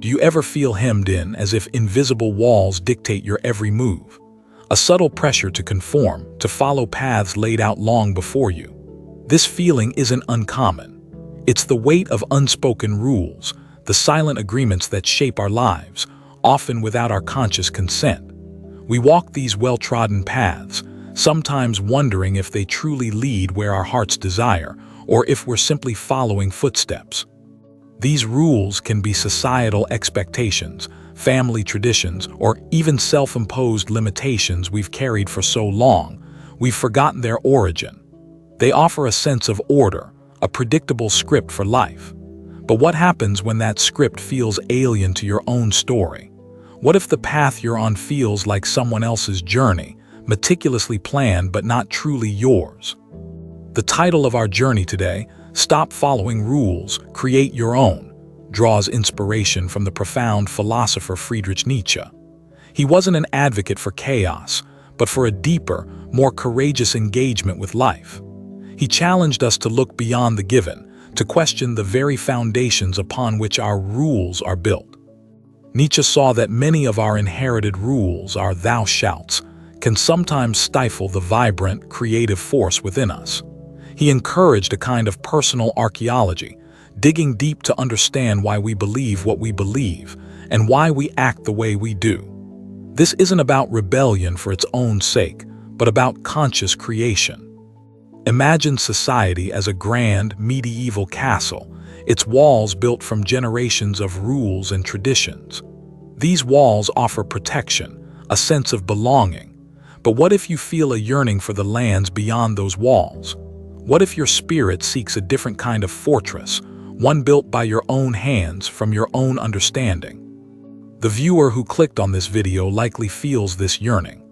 Do you ever feel hemmed in as if invisible walls dictate your every move? A subtle pressure to conform, to follow paths laid out long before you. This feeling isn't uncommon. It's the weight of unspoken rules, the silent agreements that shape our lives, often without our conscious consent. We walk these well-trodden paths, sometimes wondering if they truly lead where our hearts desire, or if we're simply following footsteps. These rules can be societal expectations, family traditions, or even self-imposed limitations we've carried for so long, we've forgotten their origin. They offer a sense of order, a predictable script for life. But what happens when that script feels alien to your own story? What if the path you're on feels like someone else's journey, meticulously planned but not truly yours? The title of our journey today, Stop Following Rules, Create Your Own, draws inspiration from the profound philosopher Friedrich Nietzsche. He wasn't an advocate for chaos, but for a deeper, more courageous engagement with life. He challenged us to look beyond the given, to question the very foundations upon which our rules are built. Nietzsche saw that many of our inherited rules, our thou shalts, can sometimes stifle the vibrant, creative force within us. He encouraged a kind of personal archaeology, digging deep to understand why we believe what we believe and why we act the way we do. This isn't about rebellion for its own sake, but about conscious creation. Imagine society as a grand, medieval castle, its walls built from generations of rules and traditions. These walls offer protection, a sense of belonging. But what if you feel a yearning for the lands beyond those walls? What if your spirit seeks a different kind of fortress, one built by your own hands from your own understanding? The viewer who clicked on this video likely feels this yearning.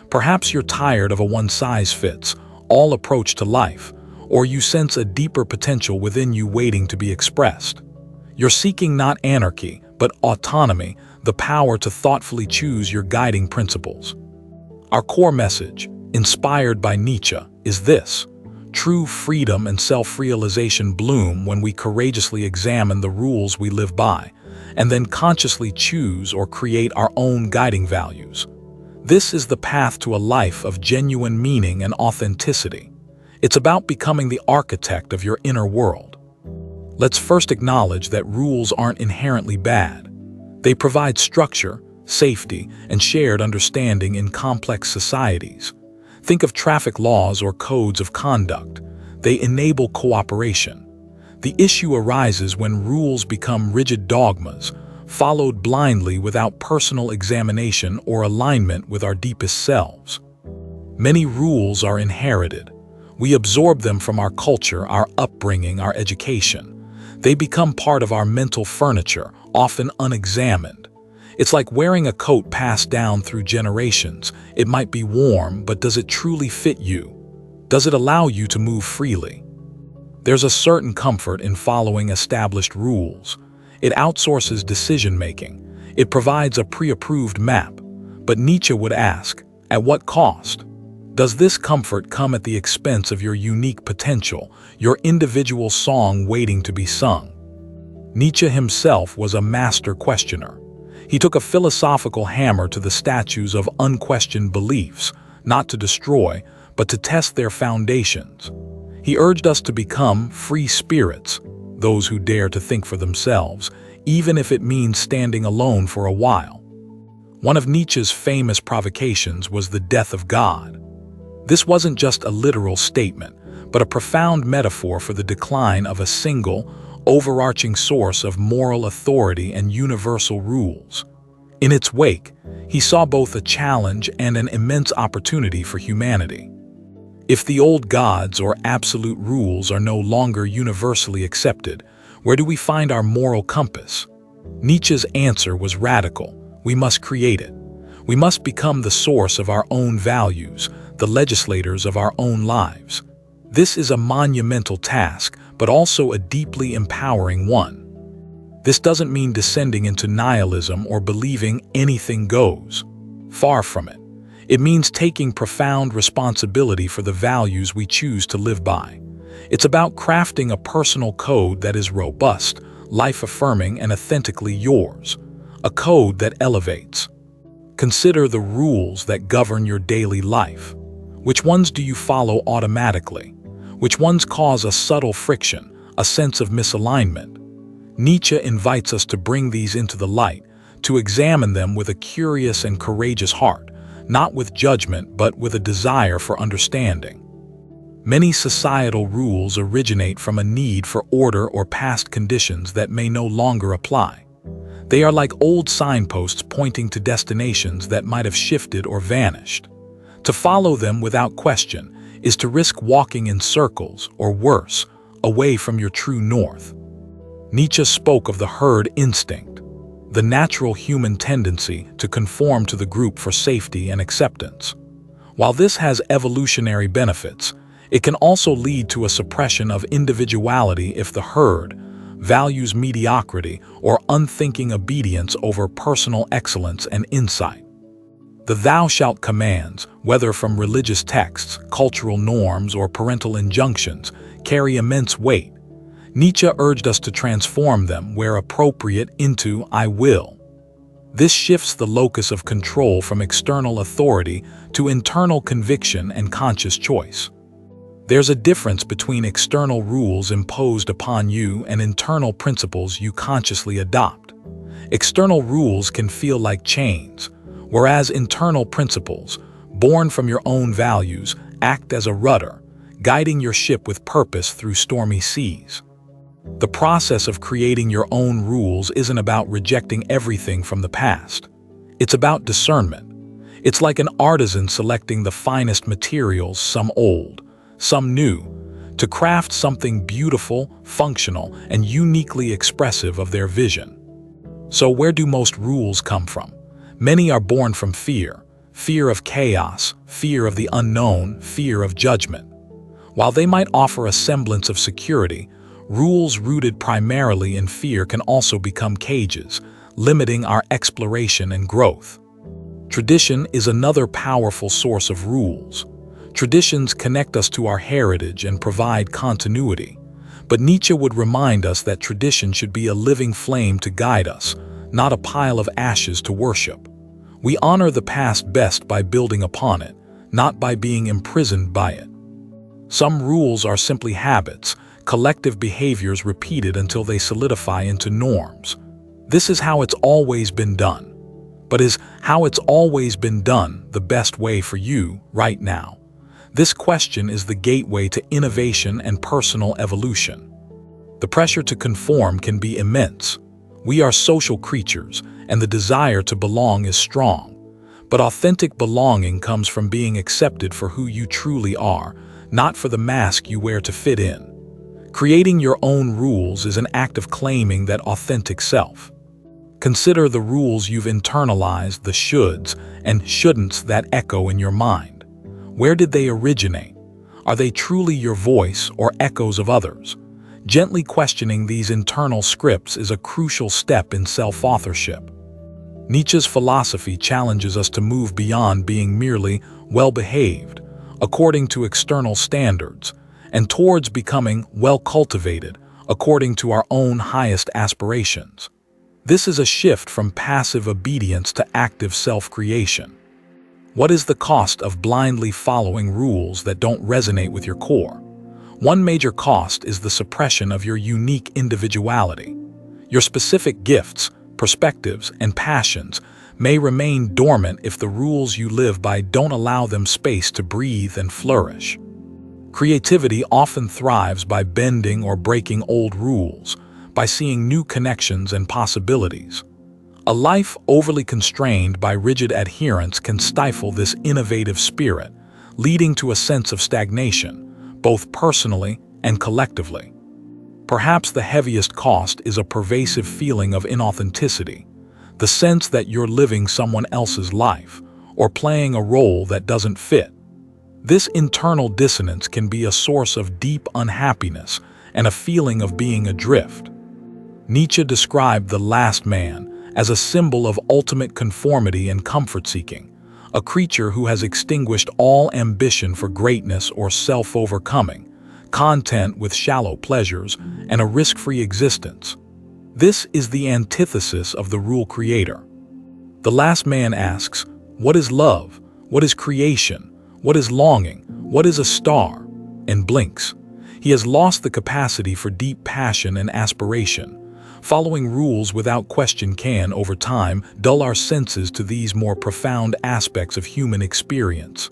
Perhaps you're tired of a one-size-fits-all approach to life, or you sense a deeper potential within you waiting to be expressed. You're seeking not anarchy, but autonomy, the power to thoughtfully choose your guiding principles. Our core message, inspired by Nietzsche, is this: true freedom and self-realization bloom when we courageously examine the rules we live by, and then consciously choose or create our own guiding values. This is the path to a life of genuine meaning and authenticity. It's about becoming the architect of your inner world. Let's first acknowledge that rules aren't inherently bad. They provide structure, safety, and shared understanding in complex societies. Think of traffic laws or codes of conduct. They enable cooperation. The issue arises when rules become rigid dogmas, followed blindly without personal examination or alignment with our deepest selves. Many rules are inherited. We absorb them from our culture, our upbringing, our education. They become part of our mental furniture, often unexamined. It's like wearing a coat passed down through generations. It might be warm, but does it truly fit you? Does it allow you to move freely? There's a certain comfort in following established rules. It outsources decision-making. It provides a pre-approved map. But Nietzsche would ask, at what cost? Does this comfort come at the expense of your unique potential, your individual song waiting to be sung? Nietzsche himself was a master questioner. He took a philosophical hammer to the statues of unquestioned beliefs, not to destroy, but to test their foundations. He urged us to become free spirits, those who dare to think for themselves, even if it means standing alone for a while. One of Nietzsche's famous provocations was the death of God. This wasn't just a literal statement, but a profound metaphor for the decline of a single, overarching source of moral authority and universal rules. In its wake, he saw both a challenge and an immense opportunity for humanity. If the old gods or absolute rules are no longer universally accepted, where do we find our moral compass? Nietzsche's answer was radical. We must create it. We must become the source of our own values, the legislators of our own lives. This is a monumental task, but also a deeply empowering one. This doesn't mean descending into nihilism or believing anything goes. Far from it. It means taking profound responsibility for the values we choose to live by. It's about crafting a personal code that is robust, life-affirming, and authentically yours. a code that elevates. Consider the rules that govern your daily life. Which ones do you follow automatically? Which ones cause a subtle friction, a sense of misalignment? Nietzsche invites us to bring these into the light, to examine them with a curious and courageous heart, not with judgment but with a desire for understanding. Many societal rules originate from a need for order or past conditions that may no longer apply. They are like old signposts pointing to destinations that might have shifted or vanished. To follow them without question is to risk walking in circles, or worse, away from your true north. Nietzsche spoke of the herd instinct, the natural human tendency to conform to the group for safety and acceptance. While this has evolutionary benefits, it can also lead to a suppression of individuality if the herd values mediocrity or unthinking obedience over personal excellence and insight. The thou shalt commands, whether from religious texts, cultural norms, or parental injunctions, carry immense weight. Nietzsche urged us to transform them where appropriate into I will. This shifts the locus of control from external authority to internal conviction and conscious choice. There's a difference between external rules imposed upon you and internal principles you consciously adopt. External rules can feel like chains, whereas internal principles, born from your own values, act as a rudder, guiding your ship with purpose through stormy seas. The process of creating your own rules isn't about rejecting everything from the past. It's about discernment. It's like an artisan selecting the finest materials, some old, some new, to craft something beautiful, functional, and uniquely expressive of their vision. So where do most rules come from? Many are born from fear, fear of chaos, fear of the unknown, fear of judgment. While they might offer a semblance of security, rules rooted primarily in fear can also become cages, limiting our exploration and growth. Tradition is another powerful source of rules. Traditions connect us to our heritage and provide continuity, but Nietzsche would remind us that tradition should be a living flame to guide us, not a pile of ashes to worship. We honor the past best by building upon it, not by being imprisoned by it. Some rules are simply habits, collective behaviors repeated until they solidify into norms. This is how it's always been done. But is how it's always been done the best way for you right now? This question is the gateway to innovation and personal evolution. The pressure to conform can be immense. We are social creatures, and the desire to belong is strong. But authentic belonging comes from being accepted for who you truly are, not for the mask you wear to fit in. Creating your own rules is an act of claiming that authentic self. Consider the rules you've internalized, the shoulds and shouldn'ts that echo in your mind. Where did they originate? Are they truly your voice or echoes of others? Gently questioning these internal scripts is a crucial step in self-authorship. Nietzsche's philosophy challenges us to move beyond being merely well-behaved, according to external standards, and towards becoming well-cultivated, according to our own highest aspirations. This is a shift from passive obedience to active self-creation. What is the cost of blindly following rules that don't resonate with your core? One major cost is the suppression of your unique individuality. Your specific gifts, perspectives, and passions may remain dormant if the rules you live by don't allow them space to breathe and flourish. Creativity often thrives by bending or breaking old rules, by seeing new connections and possibilities. A life overly constrained by rigid adherence can stifle this innovative spirit, leading to a sense of stagnation, both personally and collectively. Perhaps the heaviest cost is a pervasive feeling of inauthenticity, the sense that you're living someone else's life or playing a role that doesn't fit. This internal dissonance can be a source of deep unhappiness and a feeling of being adrift. Nietzsche described the last man as a symbol of ultimate conformity and comfort-seeking, a creature who has extinguished all ambition for greatness or self-overcoming, content with shallow pleasures, and a risk-free existence. This is the antithesis of the rule creator. The last man asks, "What is love? What is creation? What is longing? What is a star?" and blinks. He has lost the capacity for deep passion and aspiration. Following rules without question can, over time, dull our senses to these more profound aspects of human experience.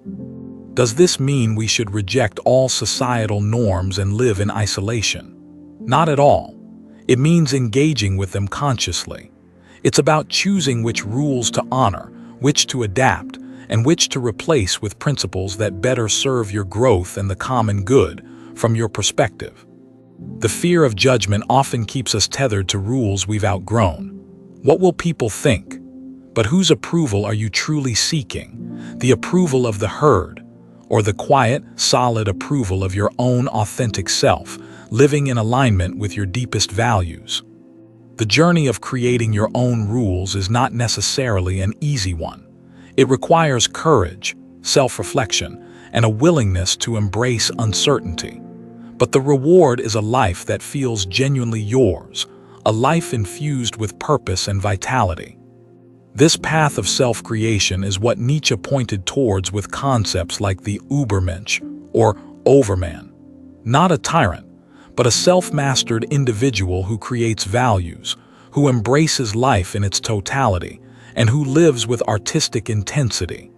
Does this mean we should reject all societal norms and live in isolation? Not at all. It means engaging with them consciously. It's about choosing which rules to honor, which to adapt, and which to replace with principles that better serve your growth and the common good from your perspective. The fear of judgment often keeps us tethered to rules we've outgrown. What will people think? But whose approval are you truly seeking? The approval of the herd, or the quiet, solid approval of your own authentic self, living in alignment with your deepest values? The journey of creating your own rules is not necessarily an easy one. It requires courage, self-reflection, and a willingness to embrace uncertainty. But the reward is a life that feels genuinely yours, a life infused with purpose and vitality. This path of self-creation is what Nietzsche pointed towards with concepts like the Übermensch, or overman. Not a tyrant, but a self-mastered individual who creates values, who embraces life in its totality, and who lives with artistic intensity.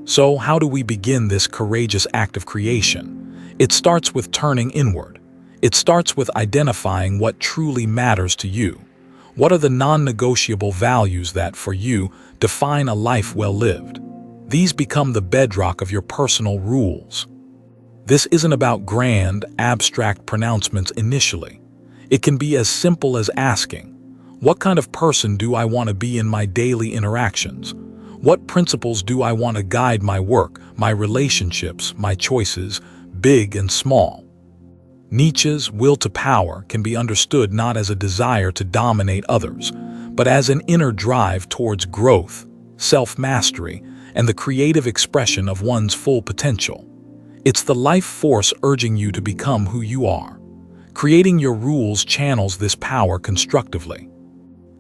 So, how do we begin this courageous act of creation? It starts with turning inward. It starts with identifying what truly matters to you. What are the non-negotiable values that, for you, define a life well lived? These become the bedrock of your personal rules. This isn't about grand, abstract pronouncements initially. It can be as simple as asking, what kind of person do I want to be in my daily interactions? What principles do I want to guide my work, my relationships, my choices, big and small? Nietzsche's will to power can be understood not as a desire to dominate others, but as an inner drive towards growth, self-mastery, and the creative expression of one's full potential. It's the life force urging you to become who you are. Creating your rules channels this power constructively.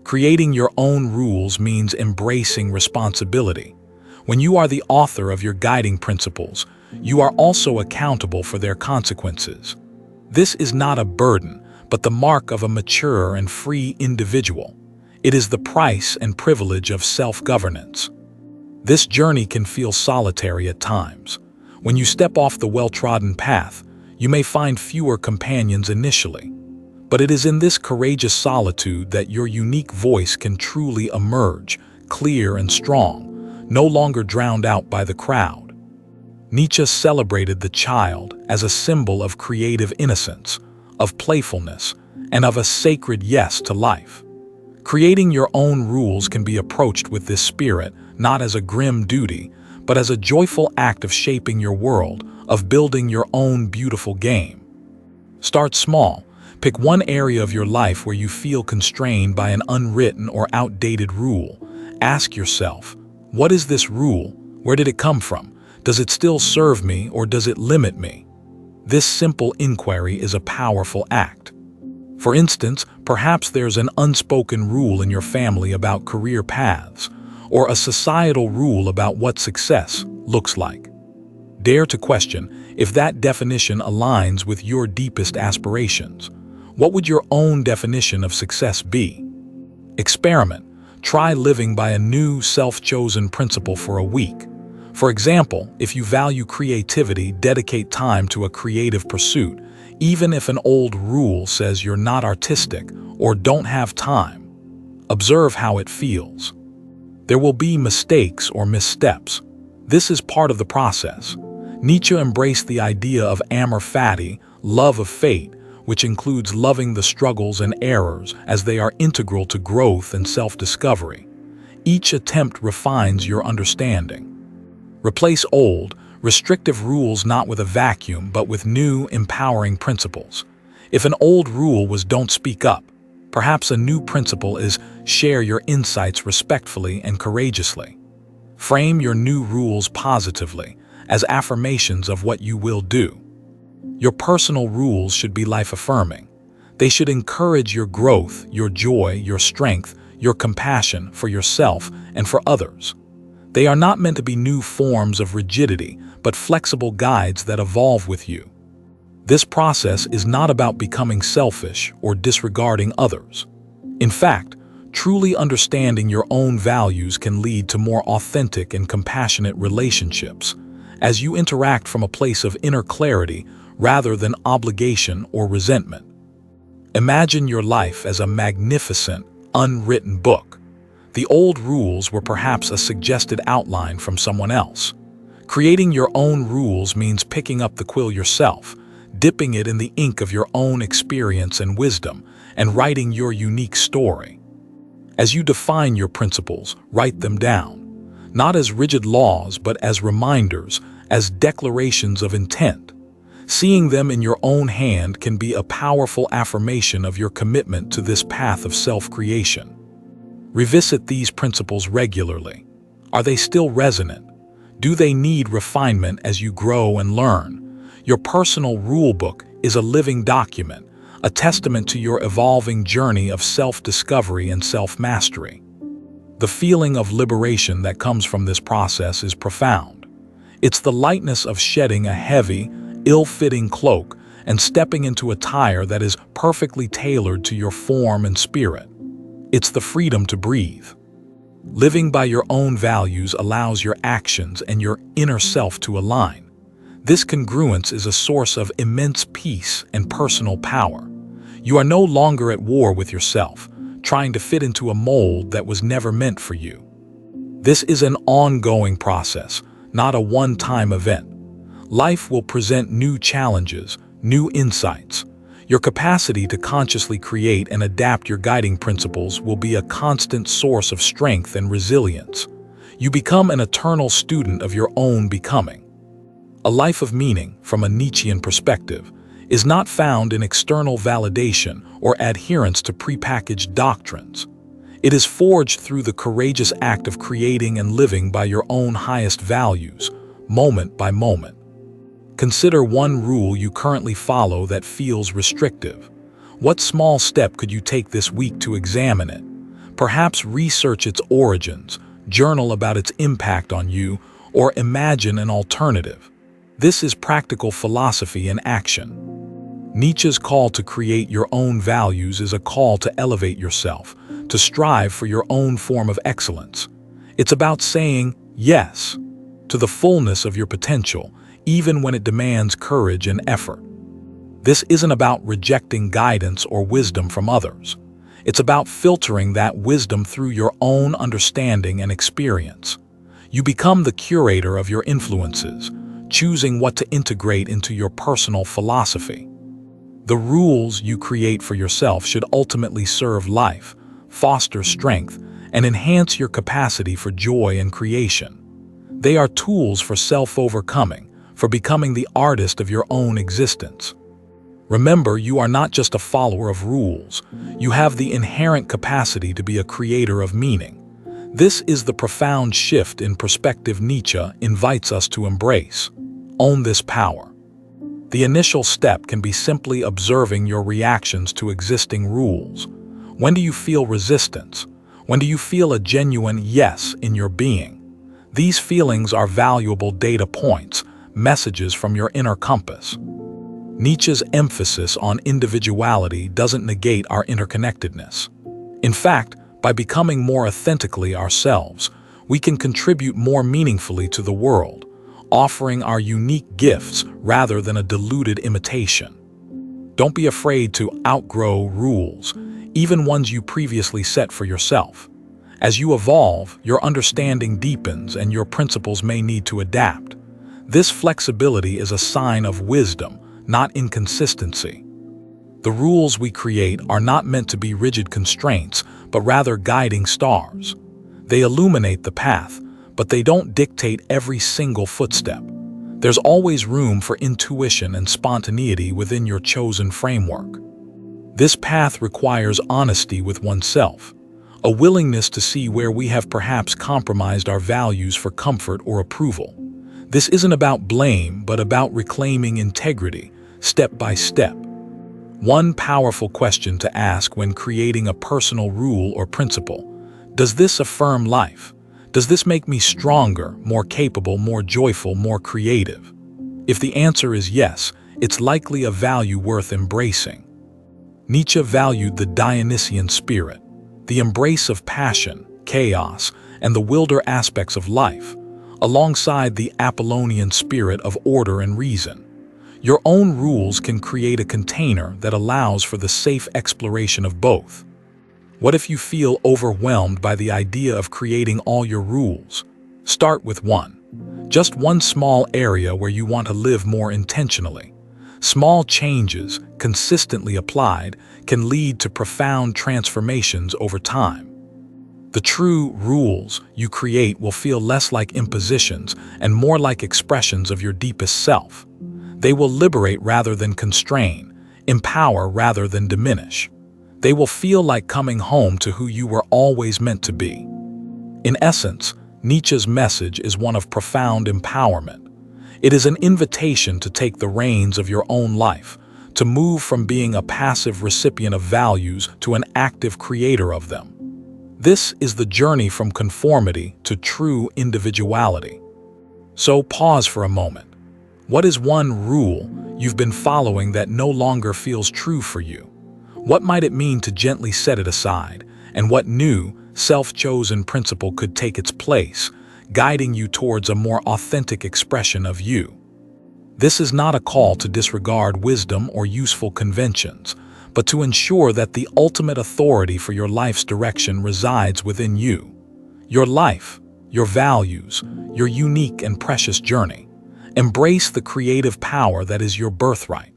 Creating your own rules means embracing responsibility. When you are the author of your guiding principles, you are also accountable for their consequences. This is not a burden, but the mark of a mature and free individual. It is the price and privilege of self-governance. This journey can feel solitary at times. When you step off the well-trodden path, you may find fewer companions initially. But it is in this courageous solitude that your unique voice can truly emerge, clear and strong, no longer drowned out by the crowd. Nietzsche celebrated the child as a symbol of creative innocence, of playfulness, and of a sacred yes to life. Creating your own rules can be approached with this spirit, not as a grim duty, but as a joyful act of shaping your world, of building your own beautiful game. Start small. Pick one area of your life where you feel constrained by an unwritten or outdated rule. Ask yourself, what is this rule? Where did it come from? Does it still serve me or does it limit me? This simple inquiry is a powerful act. For instance, perhaps there's an unspoken rule in your family about career paths, or a societal rule about what success looks like. Dare to question if that definition aligns with your deepest aspirations. What would your own definition of success be? Experiment. Try living by a new self-chosen principle for a week. For example, if you value creativity, dedicate time to a creative pursuit, even if an old rule says you're not artistic or don't have time. Observe how it feels. There will be mistakes or missteps. This is part of the process. Nietzsche embraced the idea of amor fati, love of fate, which includes loving the struggles and errors as they are integral to growth and self-discovery. Each attempt refines your understanding. Replace old, restrictive rules not with a vacuum but with new, empowering principles. If an old rule was don't speak up, perhaps a new principle is share your insights respectfully and courageously. Frame your new rules positively, as affirmations of what you will do. Your personal rules should be life-affirming. They should encourage your growth, your joy, your strength, your compassion for yourself and for others. They are not meant to be new forms of rigidity, but flexible guides that evolve with you. This process is not about becoming selfish or disregarding others. In fact, truly understanding your own values can lead to more authentic and compassionate relationships, as you interact from a place of inner clarity rather than obligation or resentment. Imagine your life as a magnificent, unwritten book. The old rules were perhaps a suggested outline from someone else. Creating your own rules means picking up the quill yourself, dipping it in the ink of your own experience and wisdom, and writing your unique story. As you define your principles, write them down, not as rigid laws but as reminders, as declarations of intent. Seeing them in your own hand can be a powerful affirmation of your commitment to this path of self-creation. Revisit these principles regularly. Are they still resonant? Do they need refinement as you grow and learn? Your personal rulebook is a living document, a testament to your evolving journey of self-discovery and self-mastery. The feeling of liberation that comes from this process is profound. It's the lightness of shedding a heavy, ill-fitting cloak and stepping into attire that is perfectly tailored to your form and spirit. It's the freedom to breathe. Living by your own values allows your actions and your inner self to align. This congruence is a source of immense peace and personal power. You are no longer at war with yourself, trying to fit into a mold that was never meant for you. This is an ongoing process, not a one-time event. Life will present new challenges, new insights. Your capacity to consciously create and adapt your guiding principles will be a constant source of strength and resilience. You become an eternal student of your own becoming. A life of meaning, from a Nietzschean perspective, is not found in external validation or adherence to prepackaged doctrines. It is forged through the courageous act of creating and living by your own highest values, moment by moment. Consider one rule you currently follow that feels restrictive. What small step could you take this week to examine it? Perhaps research its origins, journal about its impact on you, or imagine an alternative. This is practical philosophy in action. Nietzsche's call to create your own values is a call to elevate yourself, to strive for your own form of excellence. It's about saying yes to the fullness of your potential, even when it demands courage and effort. This isn't about rejecting guidance or wisdom from others. It's about filtering that wisdom through your own understanding and experience. You become the curator of your influences, choosing what to integrate into your personal philosophy. The rules you create for yourself should ultimately serve life, foster strength, and enhance your capacity for joy and creation. They are tools for self-overcoming, for becoming the artist of your own existence. Remember, you are not just a follower of rules. You have the inherent capacity to be a creator of meaning. This is the profound shift in perspective Nietzsche invites us to embrace. Own this power. The initial step can be simply observing your reactions to existing rules. When do you feel resistance? When do you feel a genuine yes in your being? These feelings are valuable data points, messages from your inner compass. Nietzsche's emphasis on individuality doesn't negate our interconnectedness. In fact, by becoming more authentically ourselves, we can contribute more meaningfully to the world, offering our unique gifts rather than a diluted imitation. Don't be afraid to outgrow rules, even ones you previously set for yourself. As you evolve, your understanding deepens and your principles may need to adapt. This flexibility is a sign of wisdom, not inconsistency. The rules we create are not meant to be rigid constraints, but rather guiding stars. They illuminate the path, but they don't dictate every single footstep. There's always room for intuition and spontaneity within your chosen framework. This path requires honesty with oneself, a willingness to see where we have perhaps compromised our values for comfort or approval. This isn't about blame, but about reclaiming integrity, step by step. One powerful question to ask when creating a personal rule or principle: does this affirm life? Does this make me stronger, more capable, more joyful, more creative? If the answer is yes, it's likely a value worth embracing. Nietzsche valued the Dionysian spirit, the embrace of passion, chaos, and the wilder aspects of life, alongside the Apollonian spirit of order and reason. Your own rules can create a container that allows for the safe exploration of both. What if you feel overwhelmed by the idea of creating all your rules? Start with one. Just one small area where you want to live more intentionally. Small changes, consistently applied, can lead to profound transformations over time. The true rules you create will feel less like impositions and more like expressions of your deepest self. They will liberate rather than constrain, empower rather than diminish. They will feel like coming home to who you were always meant to be. In essence, Nietzsche's message is one of profound empowerment. It is an invitation to take the reins of your own life, to move from being a passive recipient of values to an active creator of them. This is the journey from conformity to true individuality. So pause for a moment. What is one rule you've been following that no longer feels true for you? What might it mean to gently set it aside, and what new, self-chosen principle could take its place, guiding you towards a more authentic expression of you? This is not a call to disregard wisdom or useful conventions, but to ensure that the ultimate authority for your life's direction resides within you. Your life, your values, your unique and precious journey. Embrace the creative power that is your birthright.